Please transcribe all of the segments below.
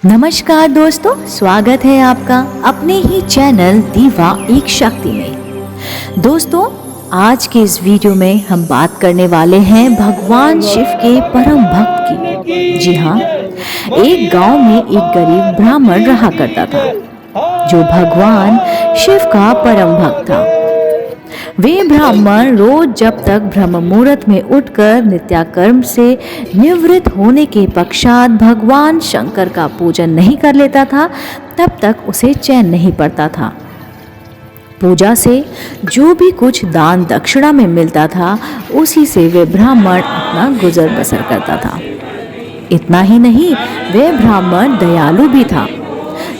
नमस्कार दोस्तों, स्वागत है आपका अपने ही चैनल दीवा एक शक्ति में। दोस्तों, आज के इस वीडियो में हम बात करने वाले हैं भगवान शिव के परम भक्त की। जी हाँ, एक गांव में एक गरीब ब्राह्मण रहा करता था जो भगवान शिव का परम भक्त था। वे ब्राह्मण रोज जब तक ब्रह्म मुहूर्त में उठकर नित्याकर्म से निवृत्त होने के पश्चात भगवान शंकर का पूजन नहीं कर लेता था, तब तक उसे चैन नहीं पड़ता था। पूजा से जो भी कुछ दान दक्षिणा में मिलता था, उसी से वे ब्राह्मण अपना गुजर बसर करता था। इतना ही नहीं, वे ब्राह्मण दयालु भी था।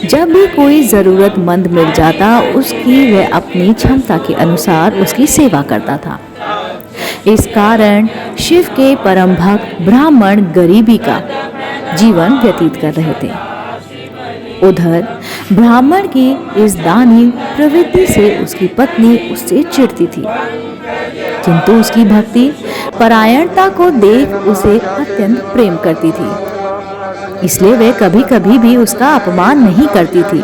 जब भी कोई ज़रूरतमंद मिल जाता, उसकी वह अपनी क्षमता के अनुसार उसकी सेवा करता था। इस कारण शिव के परम भक्त ब्राह्मण गरीबी का जीवन व्यतीत कर रहे थे। उधर ब्राह्मण की इस दानी प्रवृत्ति से उसकी पत्नी उससे चिढ़ती थी, किंतु उसकी भक्ति परायणता को देख उसे अत्यंत प्रेम करती थी, इसलिए वे कभी कभी भी उसका अपमान नहीं करती थी।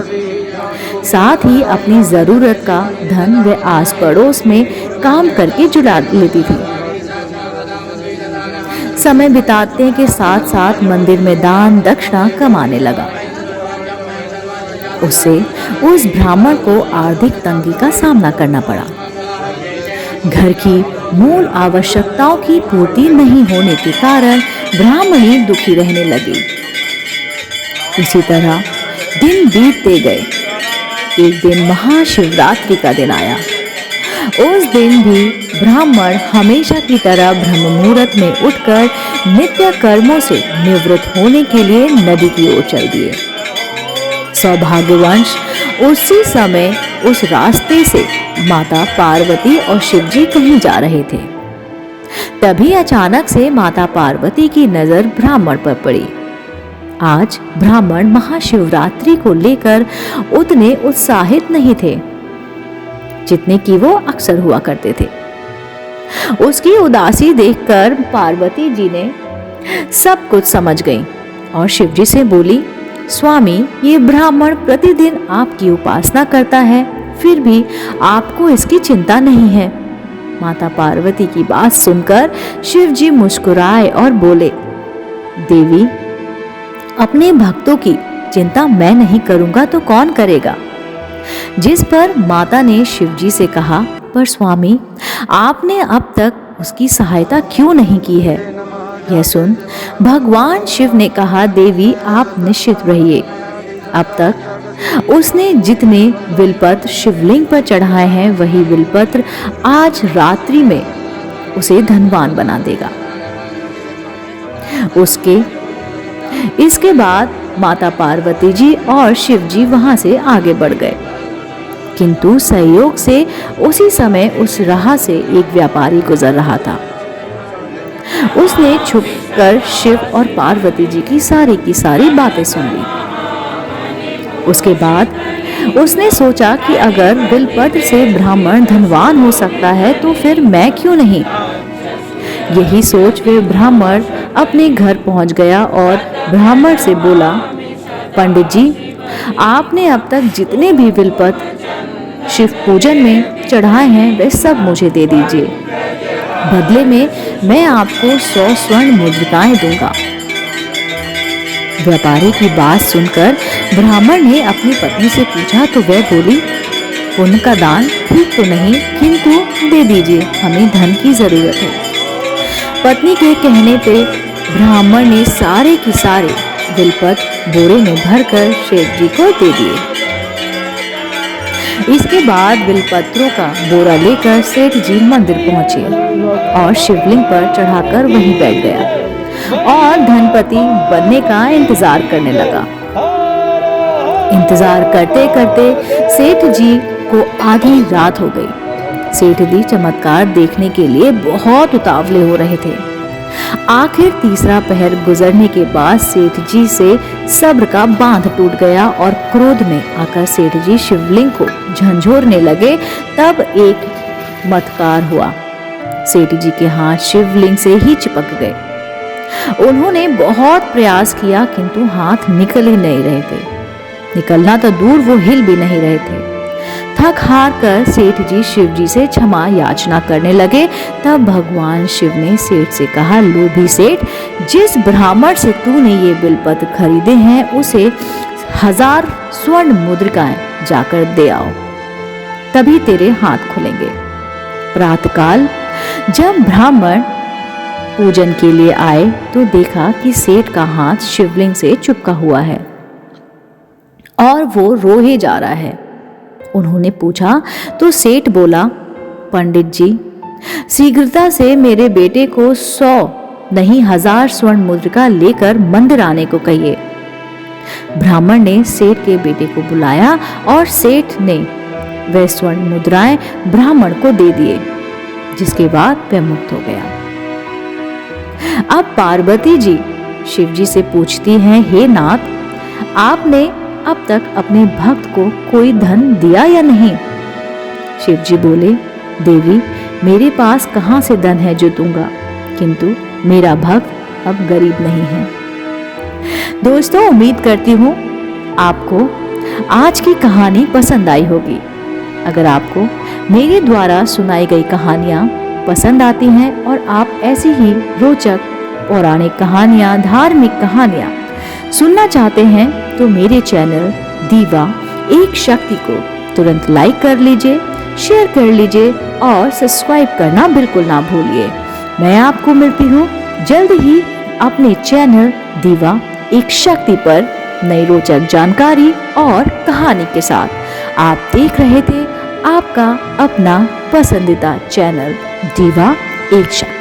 साथ ही अपनी जरूरत का धन वे आस पड़ोस में काम करके जुटा लेती थी। समय बिताते के साथ साथ मंदिर में दान दक्षिणा कमाने लगा। उससे उस ब्राह्मण को आर्थिक तंगी का सामना करना पड़ा। घर की मूल आवश्यकताओं की पूर्ति नहीं होने के कारण ब्राह्मणी दुखी रहने लगी। इसी तरह दिन बीतते गए। एक दिन महाशिवरात्रि का दिन आया। उस दिन भी ब्राह्मण हमेशा की तरह ब्रह्म मुहूर्त में उठकर नित्य कर्मों से निवृत्त होने के लिए नदी की ओर चल दिए। सौभाग्यवश उसी समय उस रास्ते से माता पार्वती और शिवजी कहीं जा रहे थे। तभी अचानक से माता पार्वती की नजर ब्राह्मण पर पड़ी। आज ब्राह्मण महाशिवरात्रि को लेकर उतने उत्साहित नहीं थे जितने कि वो अक्सर हुआ करते थे। उसकी उदासी देखकर पार्वती जी ने सब कुछ समझ गई और शिवजी से बोली, स्वामी, ये ब्राह्मण प्रतिदिन आपकी उपासना करता है, फिर भी आपको इसकी चिंता नहीं है। माता पार्वती की बात सुनकर शिवजी मुस्कुराए और बोले, देवी, अपने भक्तों की चिंता मैं नहीं करूंगा तो कौन करेगा। जिस पर माता ने शिवजी से कहा, पर स्वामी, आपने अब तक उसकी सहायता क्यों नहीं की है। यह सुन भगवान शिव ने कहा, देवी, आप निश्चित रहिए। अब तक उसने जितने बिलपत्र शिवलिंग पर चढ़ाए हैं, वही बिलपत्र आज रात्रि में उसे धनवान बना देगा। इसके बाद माता पार्वती जी और शिव जी वहां से आगे बढ़ गए, किंतु संयोग से उसी समय उस राह से एक व्यापारी गुजर रहा था। उसने छुपकर शिव और पार्वती जी की सारी बातें सुन ली। उसके बाद उसने सोचा कि अगर बिलपत्र से ब्राह्मण धनवान हो सकता है तो फिर मैं क्यों नहीं। यही सोच वे ब्राह्मण अपने घर पहुंच गया और ब्राह्मण से बोला, पंडित जी, आपने अब तक जितने भी बिलपत्र शिव पूजन में चढ़ाए हैं वे सब मुझे दे दीजिए। बदले में मैं आपको 100 स्वर्ण मुद्रिकाएं दूंगा। व्यापारी की बात सुनकर ब्राह्मण ने अपनी पत्नी से पूछा तो वह बोली, पुण्य का दान ठीक तो नहीं, किंतु दे दीजिए, हमें धन की जरूरत है। पत्नी के कहने पे ब्राह्मण ने सारे के सारे बिलपत्र बोरे में भरकर शेठ जी को दे दिए। इसके बाद बिलपत्रों का बोरा लेकर सेठ जी मंदिर पहुंचे और शिवलिंग पर चढ़ाकर वहीं बैठ गया और धनपति बनने का इंतजार करने लगा। इंतजार करते करते सेठ जी को आधी रात हो गई। सेठ जी चमत्कार देखने के लिए बहुत उतावले हो रहे थे। आखिर तीसरा पहर गुजरने के बाद सेठ जी से सब्र का बांध टूट गया और क्रोध में आकर सेठ जी शिवलिंग को झंझोरने लगे। तब एक चमत्कार हुआ। सेठ जी के हाथ शिवलिंग से ही चिपक गए। उन्होंने बहुत प्रयास किया किंतु हाथ निकल ही नहीं रहे थे। निकलना तो दूर, वो हिल भी नहीं रहे थे। थक हार कर सेठ जी शिव जी से क्षमा याचना करने लगे। तब भगवान शिव ने सेठ से कहा, लोभी सेठ, जिस ब्राह्मण से तूने ये बिलपत्र खरीदे हैं उसे 1000 स्वर्ण मुद्रिकाएं जाकर दे आओ, तभी तेरे हाथ खुलेंगे। प्रातःकाल जब ब्राह्मण पूजन के लिए आए तो देखा कि सेठ का हाथ शिवलिंग से चिपका हुआ है और वो रोए जा रहा है। उन्होंने पूछा तो सेठ बोला, पंडित जी, शीघ्रता से मेरे बेटे को 100 नहीं 1000 स्वर्ण मुद्रिका लेकर मंदिर आने को कहिए। ब्राह्मण ने सेठ के बेटे को बुलाया और सेठ ने वह स्वर्ण मुद्राएं ब्राह्मण को दे दिए, जिसके बाद वह मुक्त हो गया। अब पार्वती जी शिव जी से पूछती हैं, हे नाथ, आपने अब तक अपने भक्त को कोई धन दिया या नहीं? शिव जी बोले, देवी, मेरे पास कहां से धन है जो दूंगा, किंतु मेरा भक्त अब गरीब नहीं है। दोस्तों, उम्मीद करती हूँ आपको आज की कहानी पसंद आई होगी। अगर आपको मेरे द्वारा सुनाई गई कहानियाँ पसंद आती हैं और आप ऐसी ही रोचक पौराणिक कहानियाँ, धार्मिक कहानियाँ सुनना चाहते हैं तो मेरे चैनल दीवा एक शक्ति को तुरंत लाइक कर लीजिए, शेयर कर लीजिए और सब्सक्राइब करना बिल्कुल ना भूलिए। मैं आपको मिलती हूँ जल्द ही अपने चैनल दीवा एक शक्ति पर नई रोचक जानकारी और कहानी के साथ। आप देख रहे थे आपका अपना पसंदीदा चैनल दीवा एक शक्ति।